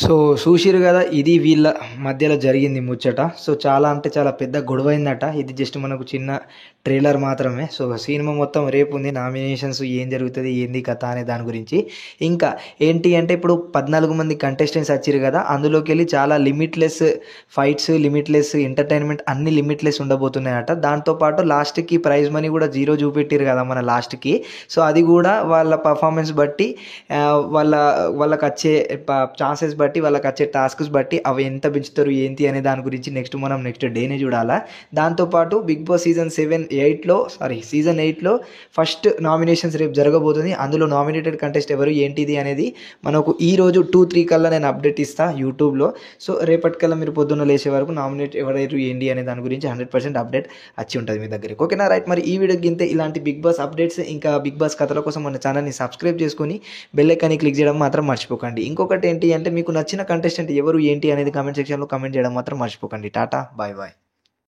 So చూసిర్రు కదా, ఇది వీళ్ళ మధ్యలో జరిగింది ముచ్చట. సో చాలా అంటే చాలా పెద్ద గొడవైందట. ఇది జస్ట్ మనకు చిన్న ట్రైలర్ మాత్రమే. సో సినిమా మొత్తం రేపు ఉంది. నామినేషన్స్ ఏం జరుగుతుంది, ఏంది కథ అనే దాని గురించి. ఇంకా ఏంటి అంటే ఇప్పుడు 14 మంది కంటెస్టెంట్స్ వచ్చిర్రు కదా, అందులోకి వెళ్ళి చాలా లిమిట్లెస్ ఫైట్స్, లిమిట్లెస్ ఎంటర్టైన్మెంట్ అన్ని లిమిట్లెస్ ఉండబోతున్నాయట. దాంతోపాటు లాస్ట్కి ప్రైజ్ మనీ కూడా 0 చూపెట్టిరు కదా మన లాస్ట్కి. సో అది కూడా వాళ్ళ పర్ఫార్మెన్స్ బట్టి వాళ్ళకి వచ్చే ఛాన్సెస్ బట్టి, వాళ్ళకి వచ్చే టాస్క్స్ బట్టి అవి ఎంత పెంచుతారు ఏంటి అనే దాని గురించి నెక్స్ట్ డేనే చూడాలా. దాంతోపాటు బిగ్ బాస్ సీజన్ 8లో ఫస్ట్ నామినేషన్స్ రేపు జరగబోతుంది. అందులో నామినేటెడ్ కంటెస్ట్ ఎవరు ఏంటిది అనేది మనకు ఈ రోజు 2-3 కల్లా నేను అప్డేట్ ఇస్తా యూట్యూబ్లో. సో రేపటికల్లా మీరు పొద్దున్న లేచే వరకు నామినేట్ ఎవరైతే ఏంటి అనే దాని గురించి 100% అప్డేట్ వచ్చి ఉంటుంది మీ దగ్గరికి. ఓకేనా, రైట్. మరి ఈ వీడియోకి ఇంతే. ఇలాంటి బిగ్ బాస్ అప్డేట్స్ ఇంకా బిగ్ బాస్ కథల కోసం మన ఛానల్ని సబ్స్క్రైబ్ చేసుకొని బెల్ ఐకాన్ని క్లిక్ చేయడం మాత్రం మర్చిపోకండి. ఇంకొకటి ఏంటి అంటే మీకు నచ్చిన కంటెస్టెంట్ ఎవరు ఏంటి అనేది కామెంట్ సెక్షన్లో కామెంట్ చేయడం మాత్రం మర్చిపోకండి. Tata, bye bye.